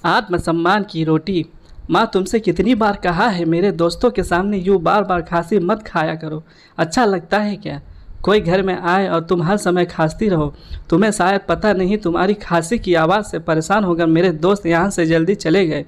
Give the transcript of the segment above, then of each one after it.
आत्मसम्मान की रोटी। माँ तुमसे कितनी बार कहा है मेरे दोस्तों के सामने यूँ बार बार खांसी मत खाया करो। अच्छा लगता है क्या? कोई घर में आए और तुम हर समय खांसती रहो। तुम्हें शायद पता नहीं, तुम्हारी खांसी की आवाज़ से परेशान होकर मेरे दोस्त यहाँ से जल्दी चले गए।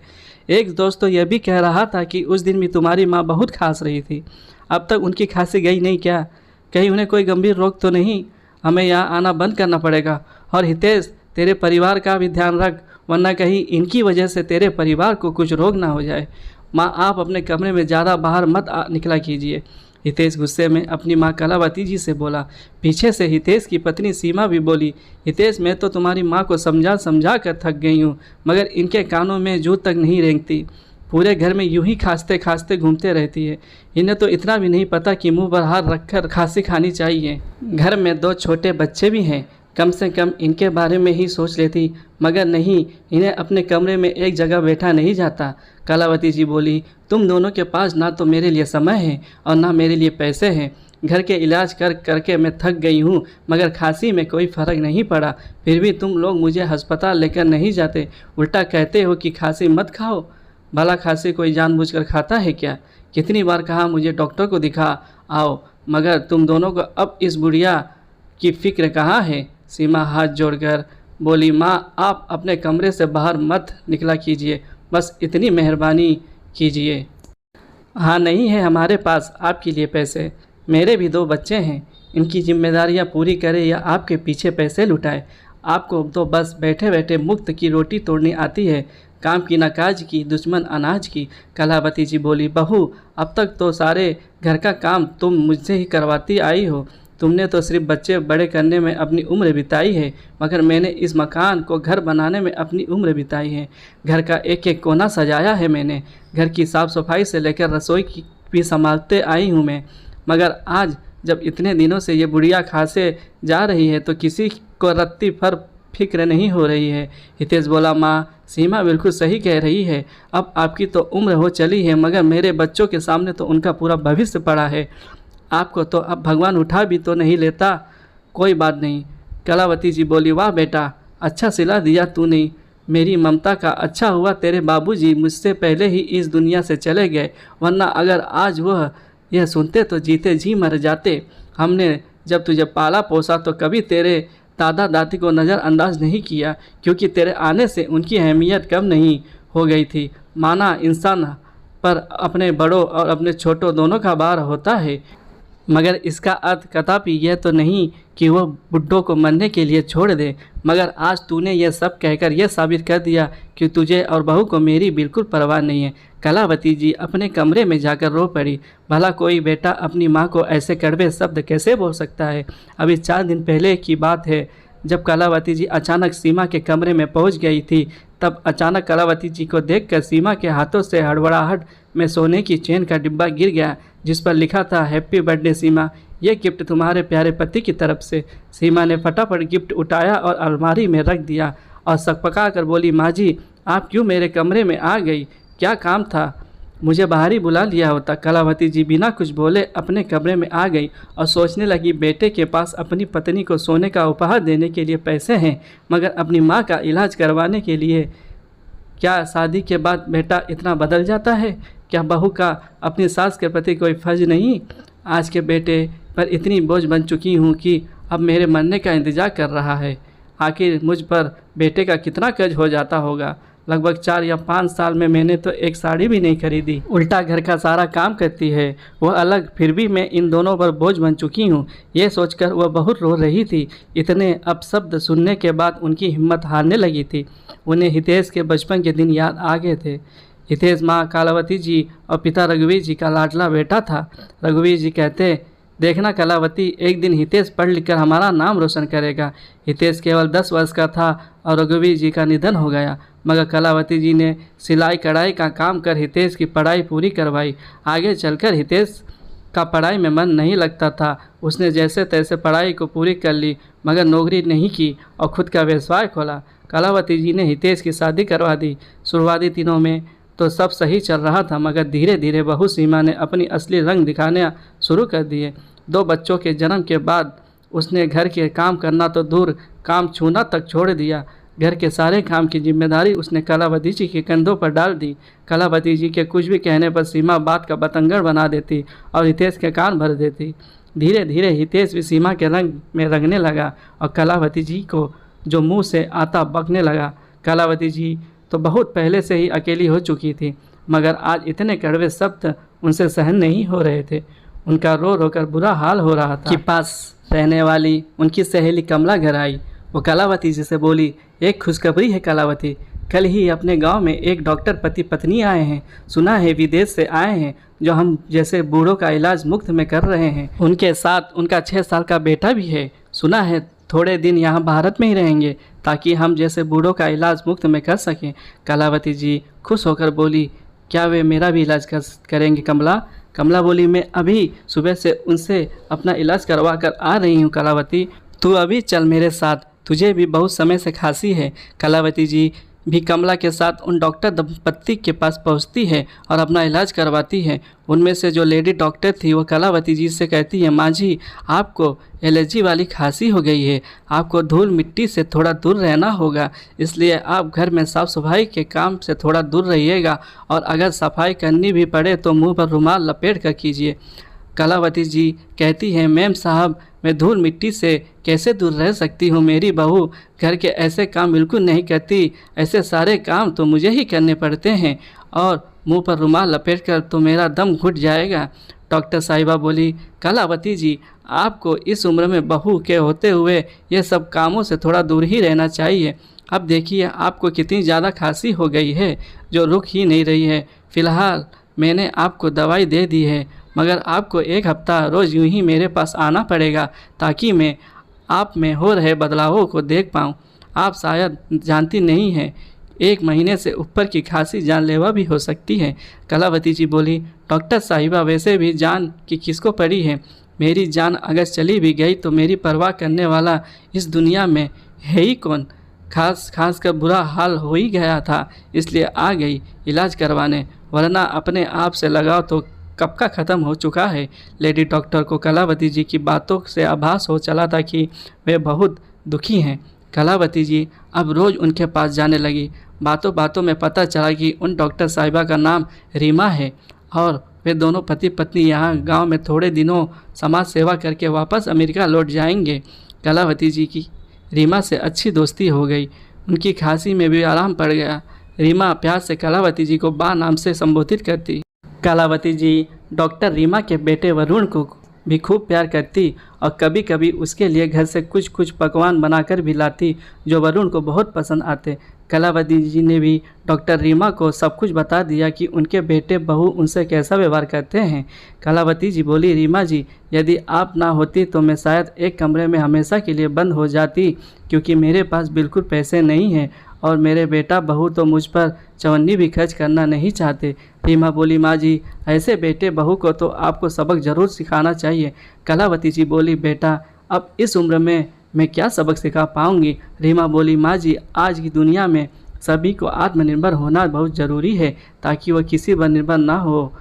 एक दोस्त तो यह भी कह रहा था कि उस दिन भी तुम्हारी माँ बहुत खांस रही थी। अब तक उनकी खांसी गई नहीं क्या? कहीं उन्हें कोई गंभीर रोग तो नहीं? हमें यहाँ आना बंद करना पड़ेगा। और हितेश, तेरे परिवार का भी ध्यान रख, वरना कहीं इनकी वजह से तेरे परिवार को कुछ रोग ना हो जाए। माँ आप अपने कमरे में ज़्यादा बाहर मत निकला कीजिए। हितेश गुस्से में अपनी माँ कलावती जी से बोला। पीछे से हितेश की पत्नी सीमा भी बोली, हितेश मैं तो तुम्हारी माँ को समझा समझा कर थक गई हूँ, मगर इनके कानों में जूं तक नहीं रेंगती। पूरे घर में यूं ही खांसते खांसते घूमते रहती है। इन्हें तो इतना भी नहीं पता कि मुंह पर हाथ रखकर खांसी खानी चाहिए। घर में 2 छोटे बच्चे भी हैं, कम से कम इनके बारे में ही सोच लेती, मगर नहीं, इन्हें अपने कमरे में एक जगह बैठा नहीं जाता। कलावती जी बोली, तुम दोनों के पास ना तो मेरे लिए समय है और ना मेरे लिए पैसे हैं। घर के इलाज कर करके मैं थक गई हूँ, मगर खांसी में कोई फ़र्क नहीं पड़ा। फिर भी तुम लोग मुझे अस्पताल लेकर नहीं जाते, उल्टा कहते हो कि खांसी मत खाओ। भला खांसी कोई जानबूझकर खाता है क्या? कितनी बार कहा मुझे डॉक्टर को दिखा आओ, मगर तुम दोनों को अब इस बुढ़िया की फ़िक्र कहाँ है? सीमा हाथ जोड़कर बोली, माँ आप अपने कमरे से बाहर मत निकला कीजिए, बस इतनी मेहरबानी कीजिए। हाँ नहीं है हमारे पास आपके लिए पैसे, मेरे भी 2 बच्चे हैं, इनकी जिम्मेदारियाँ पूरी करे या आपके पीछे पैसे लुटाए। आपको तो बस बैठे बैठे मुफ्त की रोटी तोड़नी आती है, काम की न काज की, दुश्मन अनाज की। कलावती जी बोली, बहू अब तक तो सारे घर का काम तुम मुझसे ही करवाती आई हो। तुमने तो सिर्फ बच्चे बड़े करने में अपनी उम्र बिताई है, मगर मैंने इस मकान को घर बनाने में अपनी उम्र बिताई है। घर का एक एक कोना सजाया है मैंने, घर की साफ़ सफाई से लेकर रसोई की भी संभालते आई हूँ मैं। मगर आज जब इतने दिनों से ये बुढ़िया खांसे जा रही है तो किसी को रत्ती भर फिक्र नहीं हो रही है। हितेश बोला, माँ सीमा बिल्कुल सही कह रही है, अब आपकी तो उम्र हो चली है, मगर मेरे बच्चों के सामने तो उनका पूरा भविष्य पड़ा है। आपको तो अब भगवान उठा भी तो नहीं लेता। कोई बात नहीं। कलावती जी बोली, वाह बेटा, अच्छा सिला दिया तूने मेरी ममता का। अच्छा हुआ तेरे बाबूजी मुझसे पहले ही इस दुनिया से चले गए, वरना अगर आज वह यह सुनते तो जीते जी मर जाते। हमने जब तुझे पाला पोसा तो कभी तेरे दादा दादी को नज़रअंदाज नहीं किया, क्योंकि तेरे आने से उनकी अहमियत कम नहीं हो गई थी। माना इंसान पर अपने बड़ों और अपने छोटों दोनों का भार होता है, मगर इसका अर्थ कदापि यह तो नहीं कि वह बुड्ढों को मरने के लिए छोड़ दे। मगर आज तूने यह सब कहकर यह साबित कर दिया कि तुझे और बहू को मेरी बिल्कुल परवाह नहीं है। कलावती जी अपने कमरे में जाकर रो पड़ी। भला कोई बेटा अपनी माँ को ऐसे कड़वे शब्द कैसे बोल सकता है? अभी 4 दिन पहले की बात है, जब कलावती जी अचानक सीमा के कमरे में पहुँच गई थी, तब अचानक कलावती जी को देखकर सीमा के हाथों से हड़बड़ाहट में सोने की चेन का डिब्बा गिर गया, जिस पर लिखा था, हैप्पी बर्थडे सीमा, ये गिफ्ट तुम्हारे प्यारे पति की तरफ से। सीमा ने फटाफट गिफ्ट उठाया और अलमारी में रख दिया और सकपका कर बोली, माँ जी आप क्यों मेरे कमरे में आ गई? क्या काम था? मुझे बाहर ही बुला लिया होता। कलावती जी बिना कुछ बोले अपने कमरे में आ गई और सोचने लगी, बेटे के पास अपनी पत्नी को सोने का उपहार देने के लिए पैसे हैं, मगर अपनी माँ का इलाज करवाने के लिए क्या शादी के बाद बेटा इतना बदल जाता है? क्या बहू का अपनी सास के प्रति कोई फर्ज नहीं? आज के बेटे पर इतनी बोझ बन चुकी हूँ कि अब मेरे मरने का इंतज़ार कर रहा है। आखिर मुझ पर बेटे का कितना कर्ज हो जाता होगा। लगभग 4 या 5 साल में मैंने तो एक साड़ी भी नहीं खरीदी, उल्टा घर का सारा काम करती है वह अलग, फिर भी मैं इन दोनों पर बोझ बन चुकी हूँ। ये सोचकर वह बहुत रो रही थी। इतने अपशब्द सुनने के बाद उनकी हिम्मत हारने लगी थी। उन्हें हितेश के बचपन के दिन याद आ गए थे। हितेश माँ कलावती जी और पिता रघुवीर जी का लाडला बेटा था। रघुवीर जी कहते, देखना कलावती, एक दिन हितेश पढ़ लिखकर हमारा नाम रोशन करेगा। हितेश केवल 10 वर्ष का था और रघुवीर जी का निधन हो गया, मगर कलावती जी ने सिलाई कढ़ाई का काम कर हितेश की पढ़ाई पूरी करवाई। आगे चलकर हितेश का पढ़ाई में मन नहीं लगता था। उसने जैसे तैसे पढ़ाई को पूरी कर ली, मगर नौकरी नहीं की और खुद का व्यवसाय खोला। कलावती जी ने हितेश की शादी करवा दी। शुरुआती दिनों में तो सब सही चल रहा था, मगर धीरे धीरे बहू सीमा ने अपनी असली रंग दिखाने शुरू कर दिए। 2 बच्चों के जन्म के बाद उसने घर के काम करना तो दूर, काम छूना तक छोड़ दिया। घर के सारे काम की जिम्मेदारी उसने कलावती जी के कंधों पर डाल दी। कलावती जी के कुछ भी कहने पर सीमा बात का बतंगड़ बना देती और हितेश के कान भर देती। धीरे धीरे हितेश भी सीमा के रंग में रंगने लगा और कलावती जी को जो मुंह से आता बकने लगा। कलावती जी तो बहुत पहले से ही अकेली हो चुकी थी, मगर आज इतने कड़वे शब्द उनसे सहन नहीं हो रहे थे। उनका रो रो कर बुरा हाल हो रहा था कि पास रहने वाली उनकी सहेली कमला घर आई। वो कलावती जी से बोली, एक खुशखबरी है कलावती, कल ही अपने गांव में एक डॉक्टर पति पत्नी आए हैं। सुना है विदेश से आए हैं, जो हम जैसे बूढ़ों का इलाज मुफ्त में कर रहे हैं। उनके साथ उनका 6 साल का बेटा भी है। सुना है थोड़े दिन यहाँ भारत में ही रहेंगे ताकि हम जैसे बूढ़ों का इलाज मुफ्त में कर सकें। कलावती जी खुश होकर बोली, क्या वे मेरा भी इलाज करेंगे कमला? कमला बोली, मैं अभी सुबह से उनसे अपना इलाज करवा कर आ रही हूँ कलावती, तू अभी चल मेरे साथ, तुझे भी बहुत समय से खांसी है। कलावती जी भी कमला के साथ उन डॉक्टर दंपत्ति के पास पहुंचती है और अपना इलाज करवाती है। उनमें से जो लेडी डॉक्टर थी वो कलावती जी से कहती है, माँ जी आपको एलर्जी वाली खांसी हो गई है, आपको धूल मिट्टी से थोड़ा दूर रहना होगा, इसलिए आप घर में साफ़ सफाई के काम से थोड़ा दूर रहिएगा और अगर सफाई करनी भी पड़े तो मुँह पर रुमाल लपेट कर कीजिए। कलावती जी कहती हैं, मैम साहब मैं धूल मिट्टी से कैसे दूर रह सकती हूँ, मेरी बहू घर के ऐसे काम बिल्कुल नहीं करती, ऐसे सारे काम तो मुझे ही करने पड़ते हैं और मुंह पर रुमाल लपेट कर तो मेरा दम घुट जाएगा। डॉक्टर साहिबा बोली, कलावती जी आपको इस उम्र में बहू के होते हुए ये सब कामों से थोड़ा दूर ही रहना चाहिए। अब देखिए आपको कितनी ज़्यादा खांसी हो गई है जो रुक ही नहीं रही है। फ़िलहाल मैंने आपको दवाई दे दी है, मगर आपको 1 हफ्ता रोज़ यूं ही मेरे पास आना पड़ेगा ताकि मैं आप में हो रहे बदलावों को देख पाऊँ। आप शायद जानती नहीं हैं 1 महीने से ऊपर की खांसी जानलेवा भी हो सकती है। कलावती जी बोली, डॉक्टर साहिबा वैसे भी जान कि किसको पड़ी है, मेरी जान अगर चली भी गई तो मेरी परवाह करने वाला इस दुनिया में है ही कौन। खास कर बुरा हाल हो ही गया था इसलिए आ गई इलाज करवाने, वरना अपने आप से लगाव तो कब का ख़त्म हो चुका है। लेडी डॉक्टर को कलावती जी की बातों से आभास हो चला था कि वे बहुत दुखी हैं। कलावती जी अब रोज़ उनके पास जाने लगी। बातों बातों में पता चला कि उन डॉक्टर साहिबा का नाम रीमा है और वे दोनों पति पत्नी यहाँ गांव में थोड़े दिनों समाज सेवा करके वापस अमेरिका लौट जाएंगे। कलावती जी की रीमा से अच्छी दोस्ती हो गई, उनकी खांसी में भी आराम पड़ गया। रीमा प्यार से कलावती जी को बा नाम से संबोधित करती। कलावती जी डॉक्टर रीमा के बेटे वरुण को भी खूब प्यार करती और कभी कभी उसके लिए घर से कुछ पकवान बनाकर भी लाती जो वरुण को बहुत पसंद आते। कलावती जी ने भी डॉक्टर रीमा को सब कुछ बता दिया कि उनके बेटे बहू उनसे कैसा व्यवहार करते हैं। कलावती जी बोली, रीमा जी यदि आप ना होती तो मैं शायद एक कमरे में हमेशा के लिए बंद हो जाती, क्योंकि मेरे पास बिल्कुल पैसे नहीं हैं और मेरे बेटा बहू तो मुझ पर चवन्नी भी खर्च करना नहीं चाहते। रीमा बोली, माँ जी ऐसे बेटे बहू को तो आपको सबक ज़रूर सिखाना चाहिए। कलावती जी बोली, बेटा अब इस उम्र में मैं क्या सबक सिखा पाऊँगी। रीमा बोली, माँ जी आज की दुनिया में सभी को आत्मनिर्भर होना बहुत ज़रूरी है ताकि वह किसी पर निर्भर ना हो।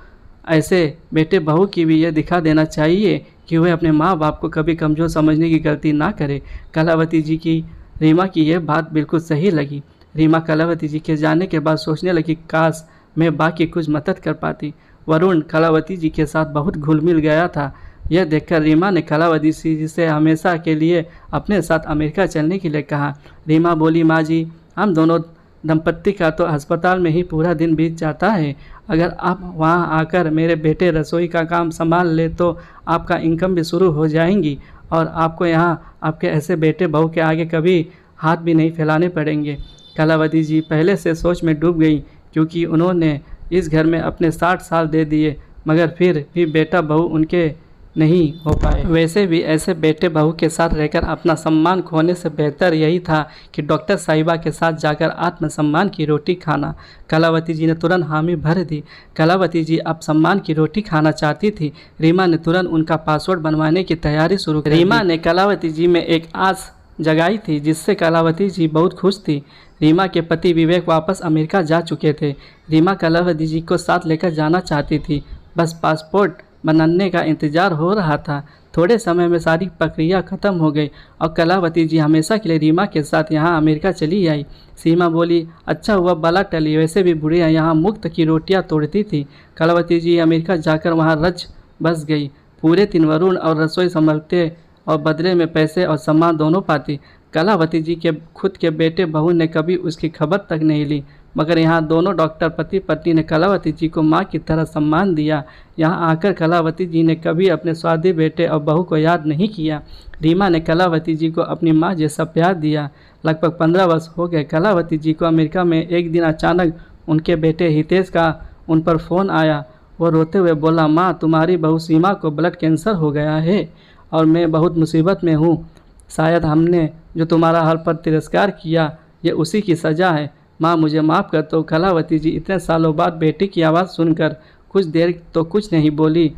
ऐसे बेटे बहू की भी यह दिखा देना चाहिए कि वह अपने माँ बाप को कभी कमज़ोर समझने की गलती ना करे। कलावती जी की रीमा की यह बात बिल्कुल सही लगी। रीमा कलावती जी के जाने के बाद सोचने लगी, काश मैं बाकी कुछ मदद कर पाती। वरुण कलावती जी के साथ बहुत घुल मिल गया था। यह देखकर रीमा ने कलावती जी से हमेशा के लिए अपने साथ अमेरिका चलने के लिए कहा। रीमा बोली, माँ जी हम दोनों दंपत्ति का तो अस्पताल में ही पूरा दिन बीत जाता है, अगर आप वहाँ आकर मेरे बेटे रसोई का काम संभाल ले तो आपका इनकम भी शुरू हो जाएंगी और आपको यहाँ आपके ऐसे बेटे बहू के आगे कभी हाथ भी नहीं फैलाने पड़ेंगे। कलावती जी पहले से सोच में डूब गई, क्योंकि उन्होंने इस घर में अपने 60 साल दे दिए मगर फिर भी बेटा बहू उनके नहीं हो पाए। वैसे भी ऐसे बेटे बहू के साथ रहकर अपना सम्मान खोने से बेहतर यही था कि डॉक्टर साहिबा के साथ जाकर आत्मसम्मान की रोटी खाना। कलावती जी ने तुरंत हामी भर दी। कलावती जी अब सम्मान की रोटी खाना चाहती थी। रीमा ने तुरंत उनका पासवर्ड बनवाने की तैयारी शुरू कर दी। रीमा ने कलावती जी में एक आस जगाई थी जिससे कलावती जी बहुत खुश थी। रीमा के पति विवेक वापस अमेरिका जा चुके थे। रीमा कलावती जी को साथ लेकर जाना चाहती थी, बस पासपोर्ट बनाने का इंतज़ार हो रहा था। थोड़े समय में सारी प्रक्रिया खत्म हो गई और कलावती जी हमेशा के लिए रीमा के साथ यहाँ अमेरिका चली आई। सीमा बोली, अच्छा हुआ बला टली, वैसे भी बुढ़िया यहाँ मुफ्त की रोटियाँ तोड़ती थी। कलावती जी अमेरिका जाकर वहाँ रच बस गई। पूरे दिन वरुण और रसोई संभलते और बदले में पैसे और सम्मान दोनों पाती। कलावती जी के खुद के बेटे बहू ने कभी उसकी खबर तक नहीं ली, मगर यहाँ दोनों डॉक्टर पति पत्नी ने कलावती जी को माँ की तरह सम्मान दिया। यहाँ आकर कलावती जी ने कभी अपने स्वादी बेटे और बहू को याद नहीं किया। रीमा ने कलावती जी को अपनी माँ जैसा प्यार दिया। लगभग 15 वर्ष हो गए कलावती जी को अमेरिका में। एक दिन अचानक उनके बेटे हितेश का उन पर फ़ोन आया। वो रोते हुए बोला, माँ तुम्हारी बहू सीमा को ब्लड कैंसर हो गया है और मैं बहुत मुसीबत में हूँ। शायद हमने जो तुम्हारा हर पर तिरस्कार किया ये उसी की सज़ा है। माँ मुझे माफ़ कर दो। कलावती जी इतने सालों बाद बेटी की आवाज़ सुनकर कुछ देर तो कुछ नहीं बोली,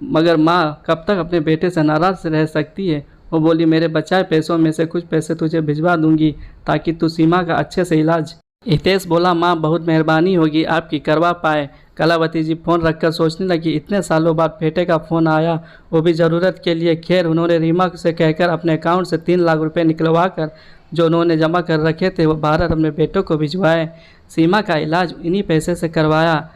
मगर माँ कब तक अपने बेटे से नाराज़ रह सकती है। वो बोली, मेरे बचाए पैसों में से कुछ पैसे तुझे भिजवा दूंगी ताकि तू सीमा का अच्छे से इलाज। हितेश बोला, माँ बहुत मेहरबानी होगी आपकी, करवा पाए। कलावती जी फ़ोन रखकर सोचने लगी, इतने सालों बाद बेटे का फ़ोन आया, वो भी ज़रूरत के लिए। खैर उन्होंने रीमा से कहकर अपने अकाउंट से 3 लाख रुपए निकलवा कर जो उन्होंने जमा कर रखे थे वो भारत अपने बेटों को भिजवाए। सीमा का इलाज इन्हीं पैसे से करवाया।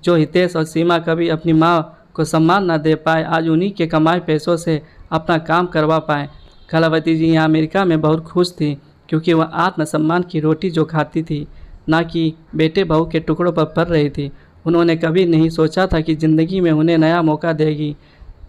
जो हितेश और सीमा कभी अपनी माँ को सम्मान न दे पाए, आज उन्हीं के कमाए पैसों से अपना काम करवा पाए। कलावती जी यहाँ अमेरिका में बहुत खुश थी, क्योंकि वह आत्मसम्मान की रोटी जो खाती थी, ना कि बेटे बहू के टुकड़ों पर पल रही थी। उन्होंने कभी नहीं सोचा था कि ज़िंदगी में उन्हें नया मौका देगी।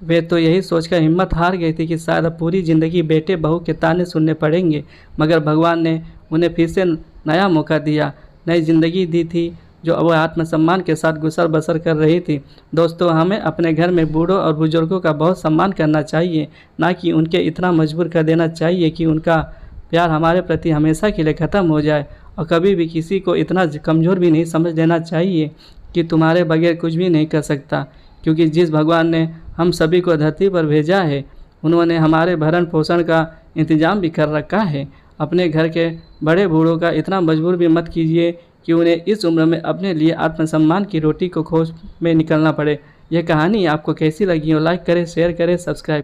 वे तो यही सोचकर हिम्मत हार गई थी कि शायद अब पूरी ज़िंदगी बेटे बहू के ताने सुनने पड़ेंगे, मगर भगवान ने उन्हें फिर से नया मौका दिया, नई ज़िंदगी दी थी जो अब आत्मसम्मान के साथ गुजर बसर कर रही थी। दोस्तों, हमें अपने घर में बूढ़ों और बुजुर्गों का बहुत सम्मान करना चाहिए, ना कि उनके इतना मजबूर कर देना चाहिए कि उनका प्यार हमारे प्रति हमेशा के लिए ख़त्म हो जाए। और कभी भी किसी को इतना कमज़ोर भी नहीं समझ लेना चाहिए कि तुम्हारे बगैर कुछ भी नहीं कर सकता, क्योंकि जिस भगवान ने हम सभी को धरती पर भेजा है उन्होंने हमारे भरण पोषण का इंतज़ाम भी कर रखा है। अपने घर के बड़े बूढ़ों का इतना मजबूर भी मत कीजिए कि उन्हें इस उम्र में अपने लिए आत्मसम्मान की रोटी को खोज में निकलना पड़े। यह कहानी आपको कैसी लगी हो? लाइक करें, शेयर करें, सब्सक्राइब